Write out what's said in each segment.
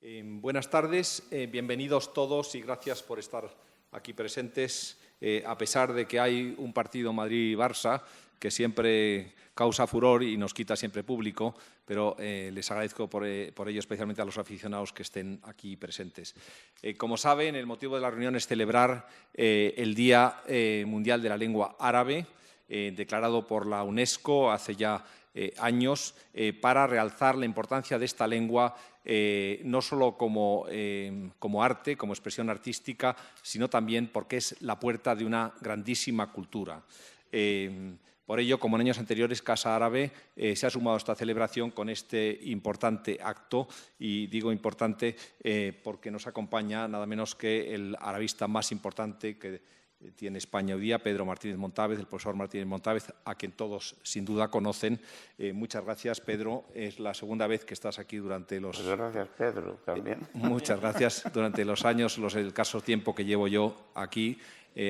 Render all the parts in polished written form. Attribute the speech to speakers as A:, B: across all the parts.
A: Buenas tardes, bienvenidos todos y gracias por estar aquí presentes, a pesar de que hay un partido Madrid-Barça que siempre causa furor y nos quita siempre público, pero les agradezco por ello especialmente a los aficionados que estén aquí presentes. Como saben, el motivo de la reunión es celebrar el Día Mundial de la Lengua Árabe, declarado por la UNESCO hace ya años, para realzar la importancia de esta lengua no solo como arte, como expresión artística, sino también porque es la puerta de una grandísima cultura. Por ello, como en años anteriores, Casa Árabe se ha sumado a esta celebración con este importante acto, y digo importante porque nos acompaña nada menos que el arabista más importante que tiene España hoy día, Pedro Martínez Montávez, el profesor Martínez Montávez, a quien todos sin duda conocen. Muchas gracias, Pedro. Es la segunda vez que estás aquí durante los...
B: Pues gracias, Pedro, también.
A: Muchas gracias. Durante los años, el escaso tiempo que llevo yo aquí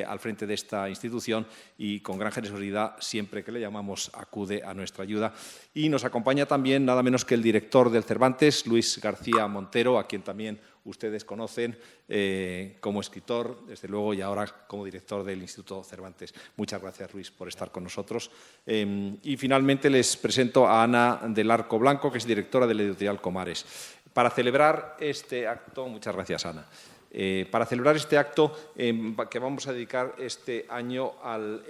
A: al frente de esta institución, y con gran generosidad, siempre que le llamamos, acude a nuestra ayuda. Y nos acompaña también nada menos que el director del Cervantes, Luis García Montero, a quien también ustedes conocen como escritor, desde luego, y ahora como director del Instituto Cervantes. Muchas gracias, Luis, por estar con nosotros. Y finalmente les presento a Ana del Arco Blanco, que es directora de la editorial Comares. Para celebrar este acto, muchas gracias, Ana. Para celebrar este acto que vamos a dedicar este año al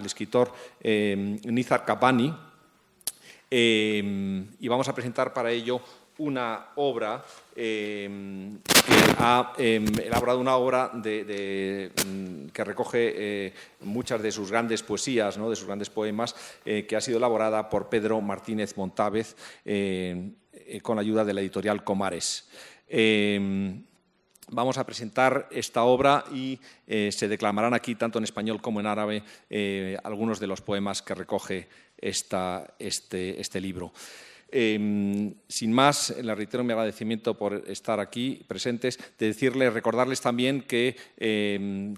A: escritor Nizar Qabbani, y vamos a presentar para ello una obra que ha elaborado una obra que recoge muchas de sus grandes poesías, ¿no?, de sus grandes poemas, que ha sido elaborada por Pedro Martínez Montávez con la ayuda de la editorial Comares. Vamos a presentar esta obra y se declamarán aquí, tanto en español como en árabe, algunos de los poemas que recoge este libro. Sin más, les reitero mi agradecimiento por estar aquí presentes, recordarles también que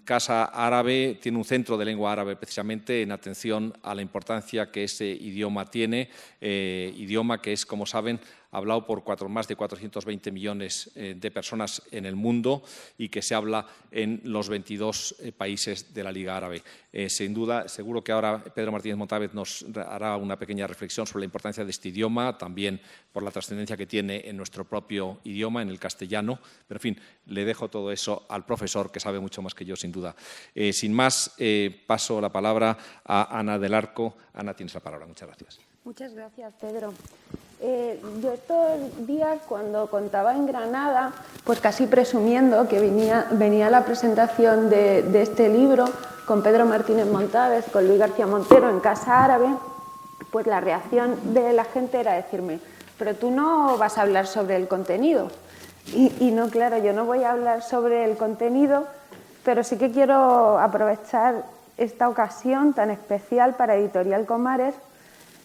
A: Casa Árabe tiene un centro de lengua árabe precisamente en atención a la importancia que ese idioma tiene, idioma que es, como saben, hablado por más de 420 millones de personas en el mundo y que se habla en los 22 países de la Liga Árabe. Sin duda, seguro que ahora Pedro Martínez Montávez nos hará una pequeña reflexión sobre la importancia de este idioma, también por la trascendencia que tiene en nuestro propio idioma, en el castellano. Pero, en fin, le dejo todo eso al profesor, que sabe mucho más que yo, sin duda. Sin más, paso la palabra a Ana del Arco. Ana, tienes la palabra. Muchas gracias.
C: Muchas gracias, Pedro. Yo estos días, cuando contaba en Granada, pues casi presumiendo que venía la presentación de este libro con Pedro Martínez Montávez, con Luis García Montero en Casa Árabe, pues la reacción de la gente era decirme: pero tú no vas a hablar sobre el contenido. Y no, claro, yo no voy a hablar sobre el contenido, pero sí que quiero aprovechar esta ocasión tan especial para Editorial Comares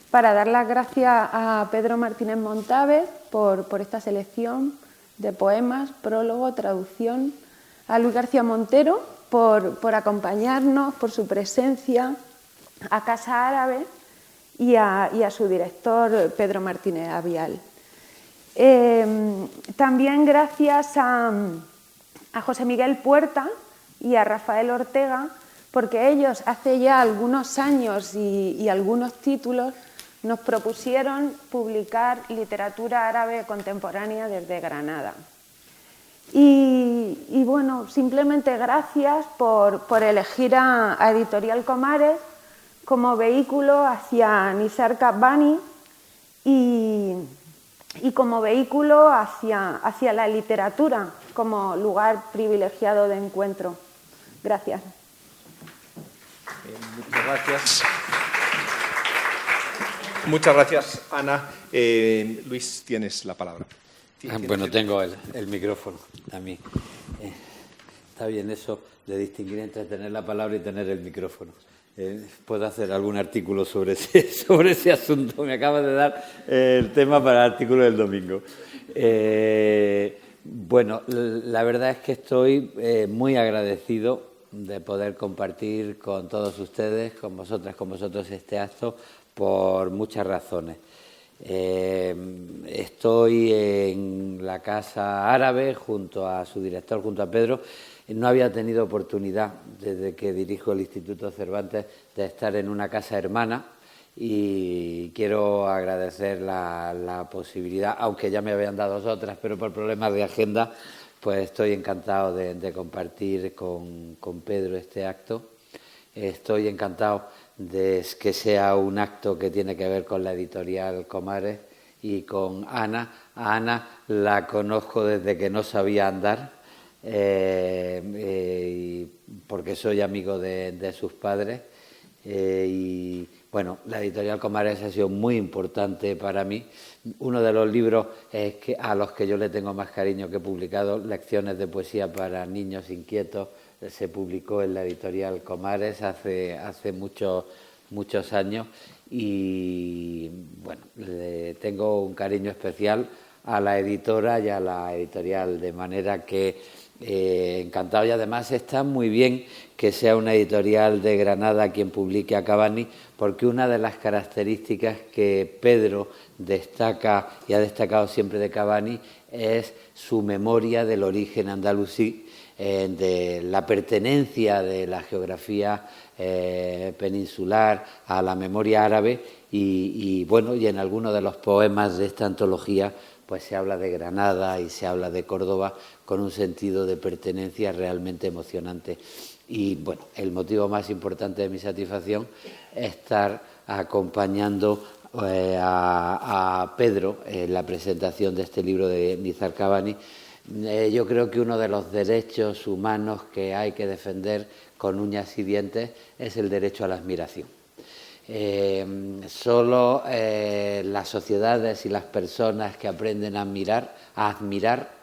C: para dar las gracias a Pedro Martínez Montávez por esta selección de poemas, prólogo, traducción, a Luis García Montero por acompañarnos, por su presencia, a Casa Árabe y a su director, Pedro Martínez Avial. También gracias a José Miguel Puerta y a Rafael Ortega, porque ellos hace ya algunos años y algunos títulos nos propusieron publicar literatura árabe contemporánea desde Granada. Y bueno, simplemente gracias por elegir a Editorial Comares como vehículo hacia Nizar Qabbani y como vehículo hacia la literatura como lugar privilegiado de encuentro. Gracias.
A: Muchas gracias. Muchas gracias, Ana. Luis, tienes la palabra.
B: Bueno, tengo el micrófono a mí. Está bien eso de distinguir entre tener la palabra y tener el micrófono. Puedo hacer algún artículo sobre ese asunto. Me acaba de dar el tema para el artículo del domingo. Bueno, la verdad es que estoy muy agradecido de poder compartir con todos ustedes, con vosotras, con vosotros este acto, por muchas razones. Estoy en la Casa Árabe junto a su director, junto a Pedro. No había tenido oportunidad, desde que dirijo el Instituto Cervantes, de estar en una casa hermana, y quiero agradecer la posibilidad, aunque ya me habían dado otras, pero por problemas de agenda, pues estoy encantado de compartir con Pedro este acto. Estoy encantado de que sea un acto que tiene que ver con la editorial Comares y con Ana. A Ana la conozco desde que no sabía andar, porque soy amigo de sus padres. Y bueno, la editorial Comares ha sido muy importante para mí. Uno de los libros a los que yo le tengo más cariño que he publicado, Lecciones de poesía para niños inquietos, se publicó en la editorial Comares hace muchos años, y bueno, le tengo un cariño especial a la editora y a la editorial, de manera que encantado. Y además está muy bien que sea una editorial de Granada quien publique a Cavani, porque una de las características que Pedro destaca y ha destacado siempre de Cavani es su memoria del origen andalusí, de la pertenencia de la geografía peninsular a la memoria árabe, y bueno, y en algunos de los poemas de esta antología pues se habla de Granada y se habla de Córdoba con un sentido de pertenencia realmente emocionante. Y bueno, el motivo más importante de mi satisfacción es estar acompañando a Pedro en la presentación de este libro de Nizar Cavani. Yo creo que uno de los derechos humanos que hay que defender con uñas y dientes es el derecho a la admiración. Solo las sociedades y las personas que aprenden a admirar,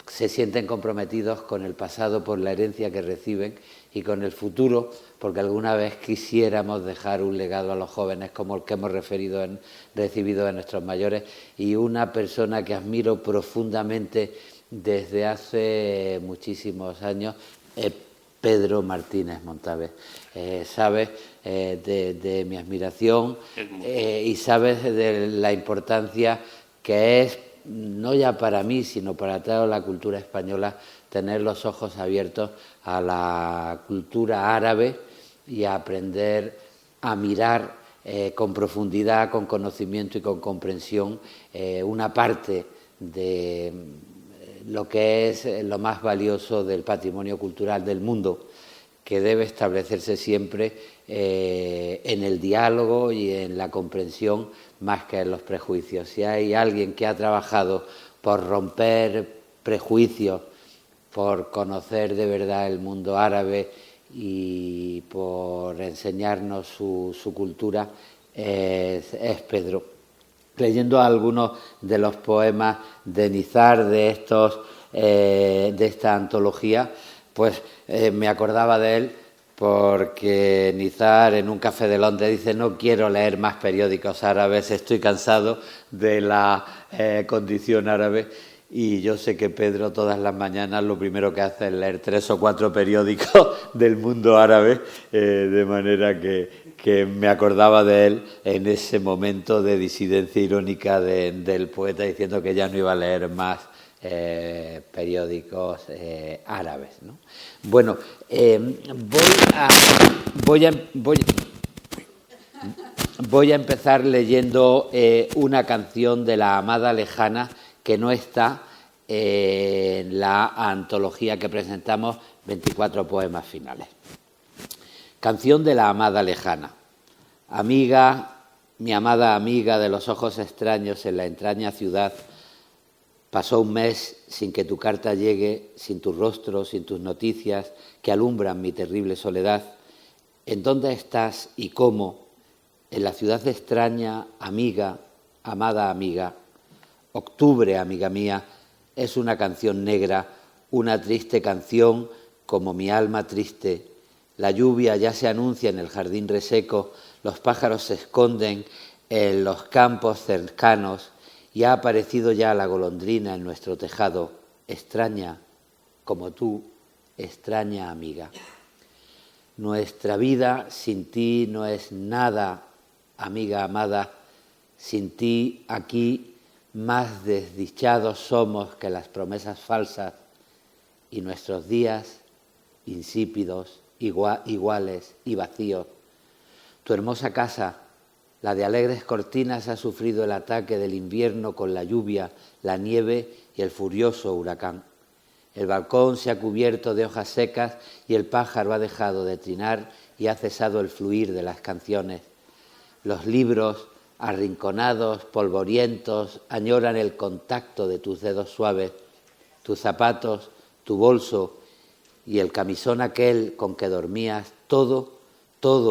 B: se sienten comprometidos con el pasado por la herencia que reciben y con el futuro, porque alguna vez quisiéramos dejar un legado a los jóvenes como el que hemos recibido de nuestros mayores. Y una persona que admiro profundamente desde hace muchísimos años es Pedro Martínez Montaves. Sabes de mi admiración y sabes de la importancia que es, no ya para mí, sino para toda la cultura española, tener los ojos abiertos a la cultura árabe y a aprender a mirar con profundidad, con conocimiento y con comprensión una parte de lo que es lo más valioso del patrimonio cultural del mundo, que debe establecerse siempre en el diálogo y en la comprensión más que en los prejuicios. Si hay alguien que ha trabajado por romper prejuicios, por conocer de verdad el mundo árabe y por enseñarnos su cultura, es Pedro. Leyendo algunos de los poemas de Nizar de esta antología, pues me acordaba de él, porque Nizar en un café de Londres dice: no quiero leer más periódicos árabes, estoy cansado de la condición árabe. Y yo sé que Pedro todas las mañanas lo primero que hace es leer 3 o 4 periódicos del mundo árabe, de manera que me acordaba de él en ese momento de disidencia irónica del poeta, diciendo que ya no iba a leer más periódicos árabes, ¿no? Bueno, voy a empezar leyendo una canción de La Amada Lejana, que no está en la antología que presentamos, 24 poemas finales. Canción de La Amada Lejana. Amiga, mi amada amiga de los ojos extraños en la entraña ciudad, pasó un mes sin que tu carta llegue, sin tu rostro, sin tus noticias que alumbran mi terrible soledad. ¿En dónde estás y cómo? En la ciudad extraña, amiga, amada amiga. Octubre, amiga mía, es una canción negra, una triste canción como mi alma triste. La lluvia ya se anuncia en el jardín reseco, los pájaros se esconden en los campos cercanos y ha aparecido ya la golondrina en nuestro tejado. Extraña, como tú, extraña amiga. Nuestra vida sin ti no es nada, amiga amada. Sin ti aquí más desdichados somos que las promesas falsas y nuestros días insípidos, iguales y vacíos. Tu hermosa casa, la de alegres cortinas, ha sufrido el ataque del invierno con la lluvia, la nieve y el furioso huracán. El balcón se ha cubierto de hojas secas y el pájaro ha dejado de trinar y ha cesado el fluir de las canciones. Los libros, arrinconados, polvorientos, añoran el contacto de tus dedos suaves. Tus zapatos, tu bolso y el camisón aquel con que dormías, todo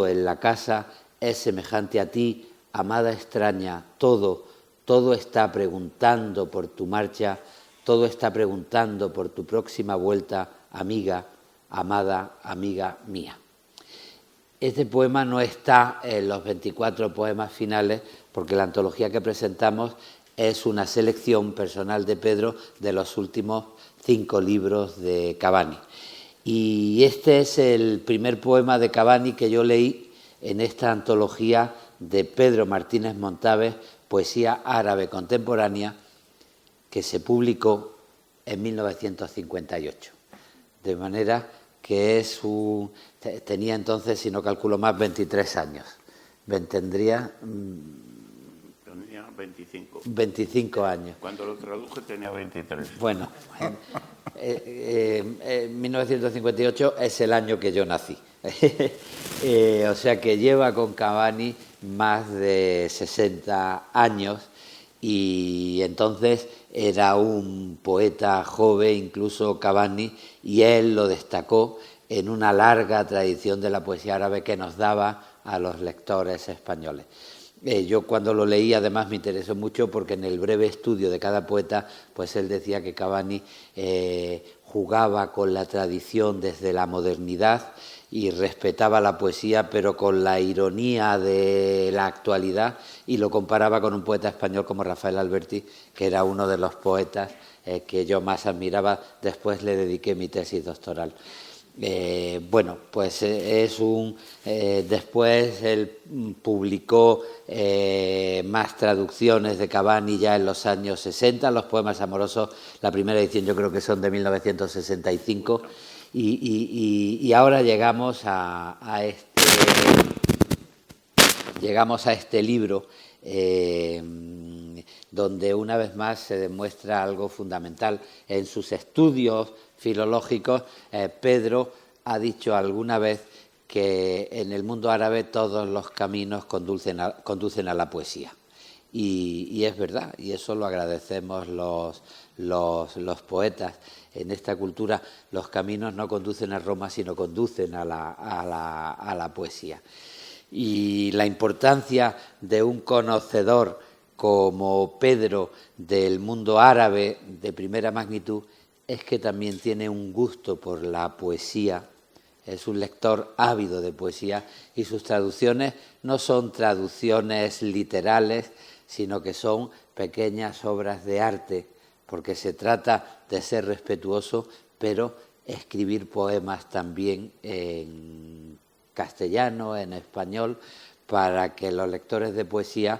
B: en la casa es semejante a ti, amada extraña, todo está preguntando por tu marcha, todo está preguntando por tu próxima vuelta, amiga, amada, amiga mía. Este poema no está en los 24 poemas finales porque la antología que presentamos es una selección personal de Pedro de los últimos 5 libros de Cavani. Y este es el primer poema de Cavani que yo leí en esta antología de Pedro Martínez Montaves, Poesía árabe contemporánea, que se publicó en 1958. De manera que tenía entonces, si no calculo más, 23 años. Tendría 25 años.
D: Cuando lo traduje tenía 23.
B: Bueno, 1958 es el año que yo nací. O sea que lleva con Cavani más de 60 años y entonces era un poeta joven, incluso Cavani, y él lo destacó en una larga tradición de la poesía árabe que nos daba a los lectores españoles. Yo cuando lo leí además me interesó mucho porque en el breve estudio de cada poeta pues él decía que Cavani jugaba con la tradición desde la modernidad y respetaba la poesía pero con la ironía de la actualidad y lo comparaba con un poeta español como Rafael Alberti, que era uno de los poetas que yo más admiraba. Después le dediqué mi tesis doctoral. Bueno, pues después él publicó más traducciones de Cavani ya en los años 60, los poemas amorosos, la primera edición yo creo que son de 1965, y ahora llegamos a este libro donde una vez más se demuestra algo fundamental. En sus estudios filológicos, Pedro ha dicho alguna vez que en el mundo árabe todos los caminos conducen a la poesía. Y es verdad, y eso lo agradecemos los poetas. En esta cultura los caminos no conducen a Roma, sino conducen a la poesía. Y la importancia de un conocedor como Pedro del mundo árabe de primera magnitud es que también tiene un gusto por la poesía, es un lector ávido de poesía y sus traducciones no son traducciones literales, sino que son pequeñas obras de arte, porque se trata de ser respetuoso, pero escribir poemas también en castellano, en español, para que los lectores de poesía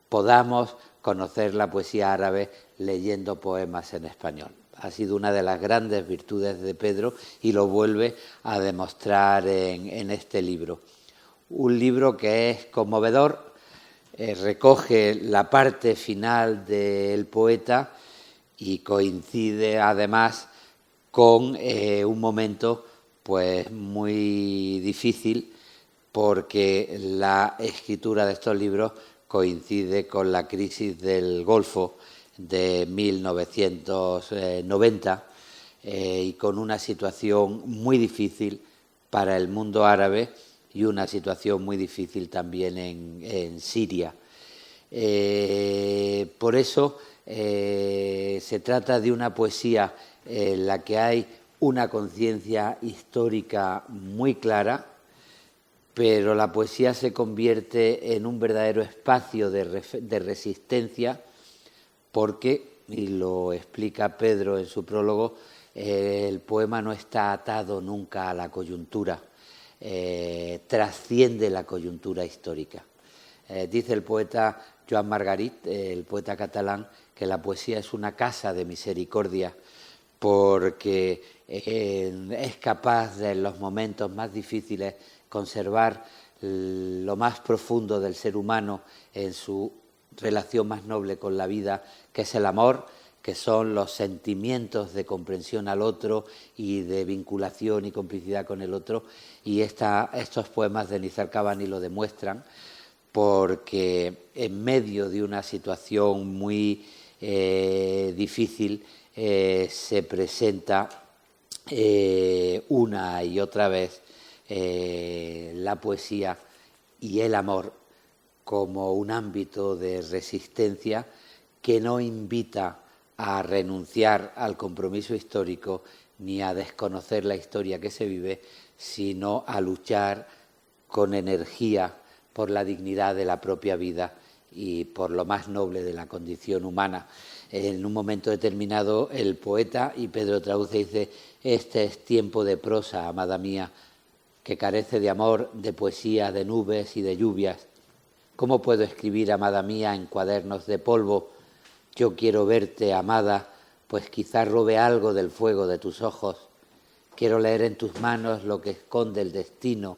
B: podamos conocer la poesía árabe leyendo poemas en español. Ha sido una de las grandes virtudes de Pedro y lo vuelve a demostrar en este libro. Un libro que es conmovedor, recoge la parte final del poeta y coincide además con un momento pues muy difícil, porque la escritura de estos libros coincide con la crisis del Golfo de 1990 y con una situación muy difícil para el mundo árabe y una situación muy difícil también en Siria. Por eso se trata de una poesía en la que hay una conciencia histórica muy clara, pero la poesía se convierte en un verdadero espacio de resistencia porque, y lo explica Pedro en su prólogo, el poema no está atado nunca a la coyuntura, trasciende la coyuntura histórica. Dice el poeta Joan Margarit, el poeta catalán, que la poesía es una casa de misericordia, porque es capaz de en los momentos más difíciles conservar lo más profundo del ser humano en su relación más noble con la vida, que es el amor, que son los sentimientos de comprensión al otro y de vinculación y complicidad con el otro. Y estos poemas de Nizar Cavani lo demuestran, porque en medio de una situación muy difícil se presenta una y otra vez la poesía y el amor como un ámbito de resistencia que no invita a renunciar al compromiso histórico ni a desconocer la historia que se vive, sino a luchar con energía por la dignidad de la propia vida y por lo más noble de la condición humana. En un momento determinado el poeta, y Pedro traduce, dice: este es tiempo de prosa, amada mía, que carece de amor, de poesía, de nubes y de lluvias. ¿Cómo puedo escribir, amada mía, en cuadernos de polvo? Yo quiero verte, amada, pues quizá robe algo del fuego de tus ojos. Quiero leer en tus manos lo que esconde el destino,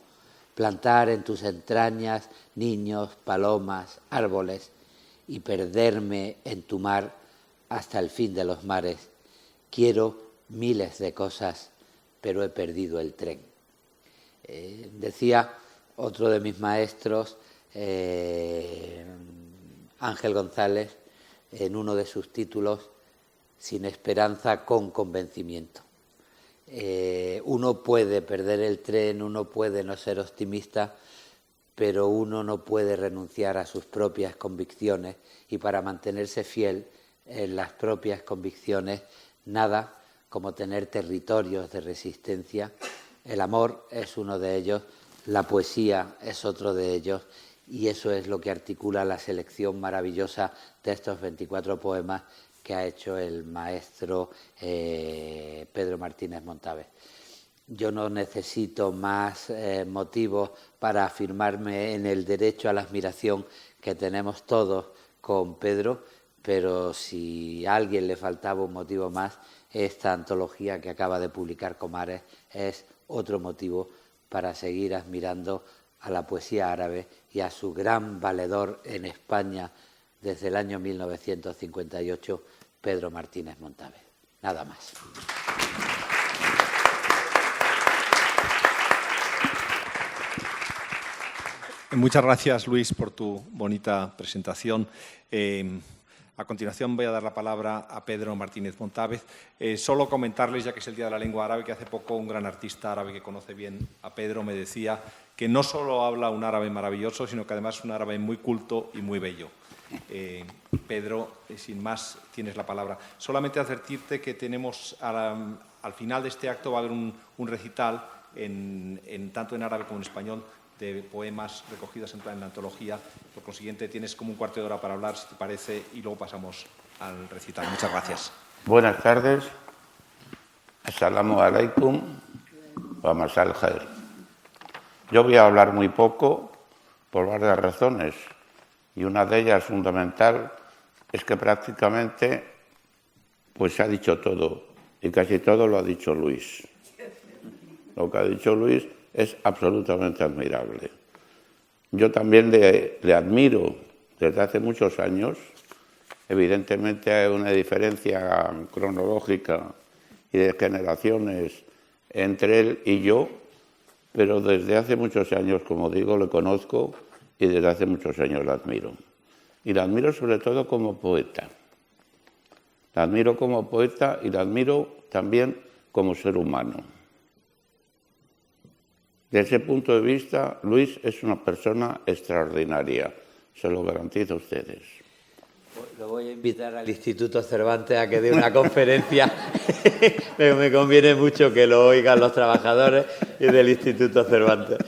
B: plantar en tus entrañas niños, palomas, árboles y perderme en tu mar hasta el fin de los mares. Quiero miles de cosas, pero he perdido el tren. Decía otro de mis maestros, Ángel González, en uno de sus títulos, Sin esperanza con convencimiento. Uno puede perder el tren, uno puede no ser optimista, pero uno no puede renunciar a sus propias convicciones, y para mantenerse fiel en las propias convicciones, nada como tener territorios de resistencia. El amor es uno de ellos, la poesía es otro de ellos, y eso es lo que articula la selección maravillosa de estos 24 poemas que ha hecho el maestro Pedro Martínez Montávez. Yo no necesito más motivos para afirmarme en el derecho a la admiración que tenemos todos con Pedro, pero si a alguien le faltaba un motivo más, esta antología que acaba de publicar Comares es otro motivo para seguir admirando a la poesía árabe y a su gran valedor en España desde el año 1958, Pedro Martínez Montávez. Nada más.
A: Muchas gracias, Luis, por tu bonita presentación. A continuación voy a dar la palabra a Pedro Martínez Montávez. Solo comentarles, ya que es el Día de la Lengua Árabe, que hace poco un gran artista árabe que conoce bien a Pedro me decía que no solo habla un árabe maravilloso, sino que además es un árabe muy culto y muy bello. Pedro, sin más, tienes la palabra. Solamente advertirte que tenemos al final de este acto va a haber un recital tanto en árabe como en español de poemas recogidos en la antología. Por consiguiente, tienes como un cuarto de hora para hablar, si te parece, y luego pasamos al recital. Muchas gracias.
D: Buenas tardes. Assalamu alaikum wa masal khair. Yo voy a hablar muy poco por varias razones, y una de ellas fundamental es que prácticamente pues se ha dicho todo, y casi todo lo ha dicho Luis. Lo que ha dicho Luis es absolutamente admirable. Yo también le admiro desde hace muchos años. Evidentemente hay una diferencia cronológica y de generaciones entre él y yo, pero desde hace muchos años, como digo, le conozco y desde hace muchos años la admiro. Y la admiro sobre todo como poeta. La admiro como poeta y la admiro también como ser humano. Desde ese punto de vista, Luis es una persona extraordinaria, se lo garantizo a ustedes.
B: Lo voy a invitar al Instituto Cervantes a que dé una conferencia, pero me conviene mucho que lo oigan los trabajadores y del Instituto Cervantes.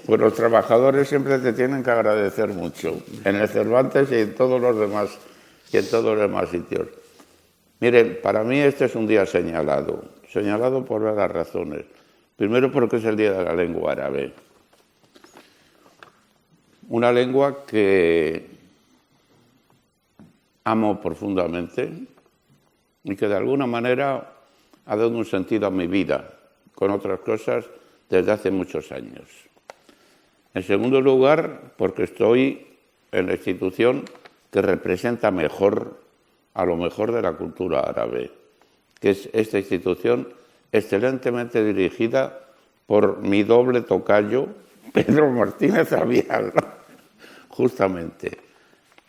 D: Pues los trabajadores siempre te tienen que agradecer mucho, en el Cervantes y en todos los demás sitios. Miren, para mí este es un día señalado por varias razones. Primero, porque es el Día de la Lengua Árabe. Una lengua que amo profundamente y que de alguna manera ha dado un sentido a mi vida, con otras cosas, desde hace muchos años. En segundo lugar, porque estoy en la institución que representa mejor a lo mejor de la cultura árabe, que es esta institución excelentemente dirigida por mi doble tocayo, Pedro Martínez Avial, justamente.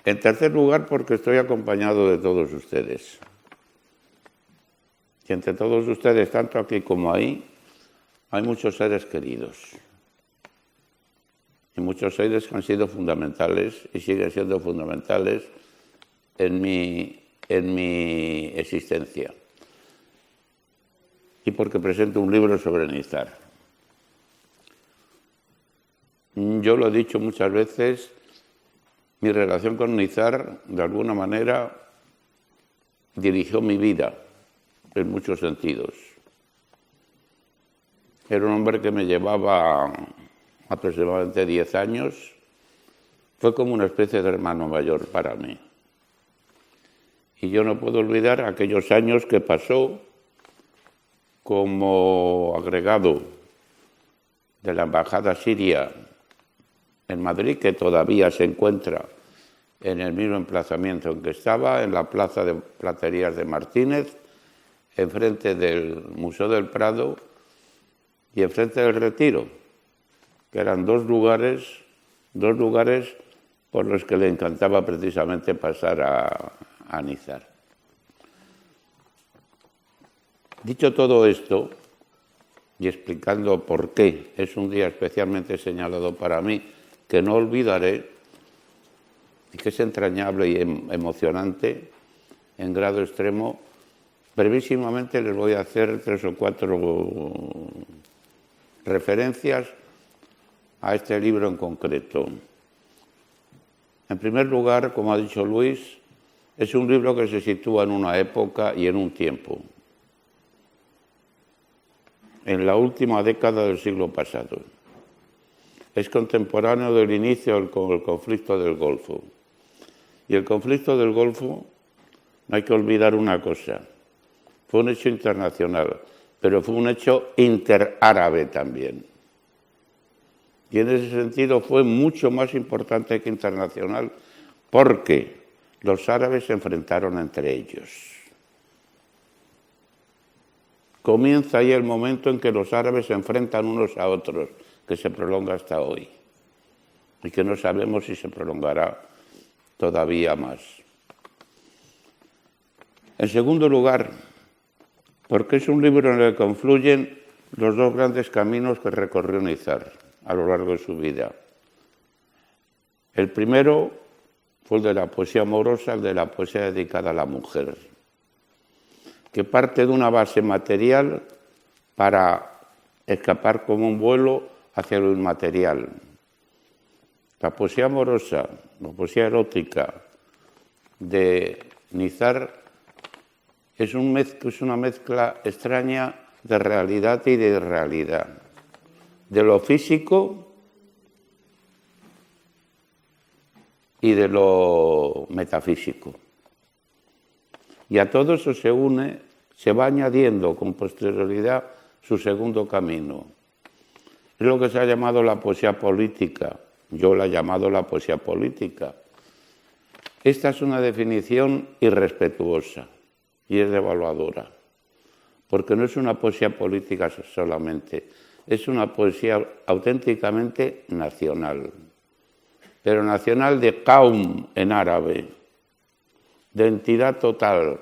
D: En tercer lugar, porque estoy acompañado de todos ustedes. Y entre todos ustedes, tanto aquí como ahí, hay muchos seres queridos. Y muchos seres que han sido fundamentales y siguen siendo fundamentales en mi existencia. Y porque presento un libro sobre Nizar. Yo lo he dicho muchas veces, mi relación con Nizar, de alguna manera, dirigió mi vida, en muchos sentidos. Era un hombre que me llevaba aproximadamente 10 años. Fue como una especie de hermano mayor para mí. Y yo no puedo olvidar aquellos años que pasó como agregado de la Embajada Siria en Madrid, que todavía se encuentra en el mismo emplazamiento en que estaba, en la Plaza de Platerías de Martínez, enfrente del Museo del Prado y enfrente del Retiro, que eran dos lugares por los que le encantaba precisamente pasar a Nizar. Dicho todo esto, y explicando por qué es un día especialmente señalado para mí, que no olvidaré, y que es entrañable y emocionante en grado extremo, brevísimamente les voy a hacer 3 o 4 referencias a este libro en concreto. En primer lugar, como ha dicho Luis, es un libro que se sitúa en una época y en un tiempo, en la última década del siglo pasado. Es contemporáneo del inicio del conflicto del Golfo. Y el conflicto del Golfo, no hay que olvidar una cosa, fue un hecho internacional, pero fue un hecho interárabe también. Y en ese sentido fue mucho más importante que internacional, porque los árabes se enfrentaron entre ellos. Comienza ahí el momento en que los árabes se enfrentan unos a otros, que se prolonga hasta hoy, y que no sabemos si se prolongará todavía más. En segundo lugar, porque es un libro en el que confluyen los 2 grandes caminos que recorrió Nizar a lo largo de su vida. El primero fue el de la poesía amorosa, el de la poesía dedicada a la mujer, que parte de una base material para escapar como un vuelo hacia lo inmaterial. La poesía amorosa, la poesía erótica de Nizar es una mezcla extraña de realidad y de irrealidad, de lo físico y de lo metafísico. Y a todo eso se une, se va añadiendo con posterioridad su segundo camino. Es lo que se ha llamado la poesía política. Yo la he llamado la poesía política. Esta es una definición irrespetuosa y es devaluadora, porque no es una poesía política solamente, es una poesía auténticamente nacional, pero nacional de qaum en árabe, de entidad total.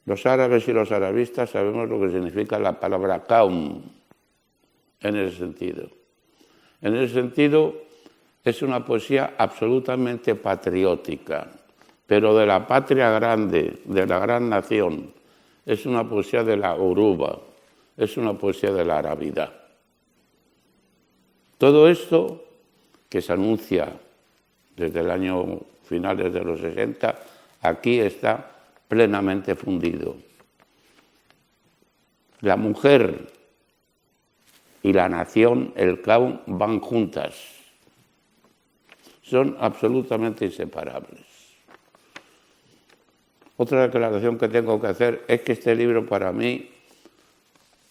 D: Los árabes y los arabistas sabemos lo que significa la palabra qaum en ese sentido. En ese sentido, es una poesía absolutamente patriótica, pero de la patria grande, de la gran nación. Es una poesía de la uruba, es una poesía de la arabidad. Todo esto, que se anuncia desde el año finales de los 60, aquí está plenamente fundido. La mujer y la nación, el qaum, van juntas. son absolutamente inseparables. Otra declaración que tengo que hacer es que este libro para mí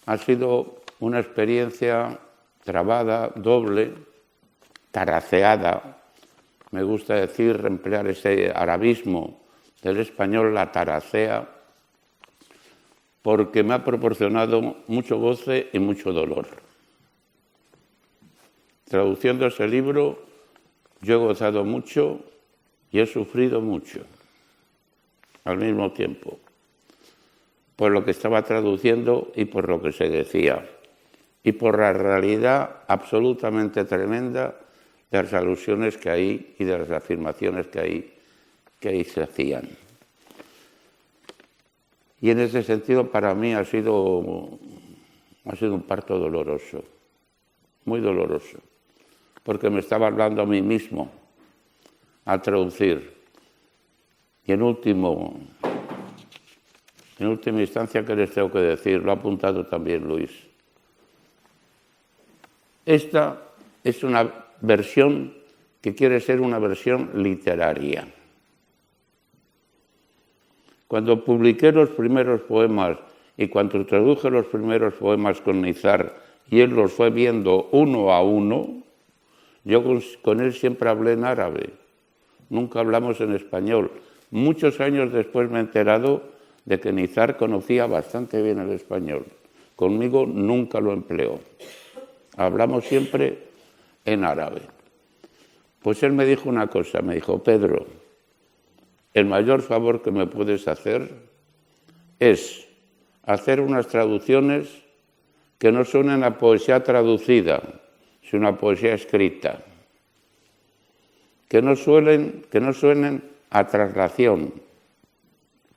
D: ha sido una experiencia trabada, doble, taraceada. Me gusta decir, emplear ese arabismo del español, la taracea, porque me ha proporcionado mucho goce y mucho dolor. Traduciendo ese libro, yo he gozado mucho y he sufrido mucho al mismo tiempo, por lo que estaba traduciendo y por lo que se decía, y por la realidad absolutamente tremenda de las alusiones que hay y de las afirmaciones que ahí se hacían. Y en ese sentido para mí ha sido un parto doloroso, muy doloroso, porque me estaba hablando a mí mismo al traducir. Y en última instancia, ¿qué les tengo que decir? Lo ha apuntado también Luis. Esta es una versión que quiere ser una versión literaria. Cuando publiqué los primeros poemas y cuando traduje los primeros poemas con Nizar y él los fue viendo uno a uno, yo con él siempre hablé en árabe, nunca hablamos en español. Muchos años después me he enterado de que Nizar conocía bastante bien el español. Conmigo nunca lo empleó. Hablamos siempre en árabe. Pues él me dijo una cosa, me dijo: Pedro, el mayor favor que me puedes hacer es hacer unas traducciones que no suenen a poesía traducida, sino a poesía escrita, que no suenen a traslación,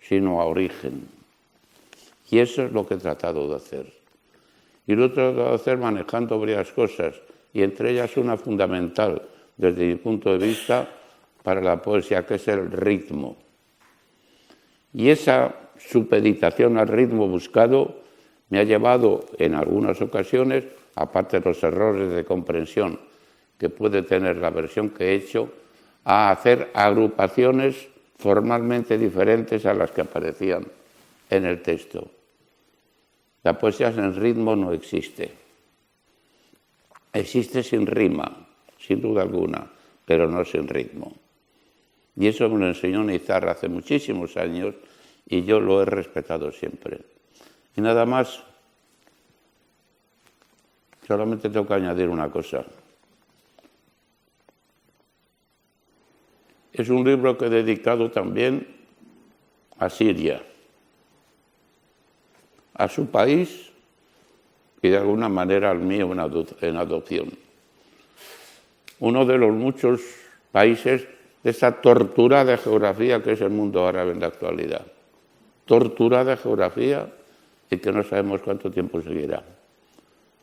D: sino a origen. Y eso es lo que he tratado de hacer. Y lo he tratado de hacer manejando varias cosas, y entre ellas una fundamental, desde mi punto de vista, para la poesía, que es el ritmo. Y esa supeditación al ritmo buscado me ha llevado en algunas ocasiones, aparte de los errores de comprensión que puede tener la versión que he hecho, a hacer agrupaciones formalmente diferentes a las que aparecían en el texto. La poesía sin ritmo no existe. Existe sin rima, sin duda alguna, pero no sin ritmo. Y eso me lo enseñó Nizar hace muchísimos años y yo lo he respetado siempre. Y nada más, solamente tengo que añadir una cosa. Es un libro que he dedicado también a Siria, a su país y de alguna manera al mío en adopción. Uno de los muchos países de esa torturada geografía que es el mundo árabe en la actualidad. Torturada geografía y que no sabemos cuánto tiempo seguirá.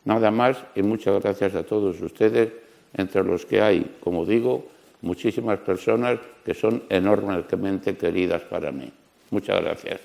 D: Nada más y muchas gracias a todos ustedes, entre los que hay, como digo, muchísimas personas que son enormemente queridas para mí. Muchas gracias.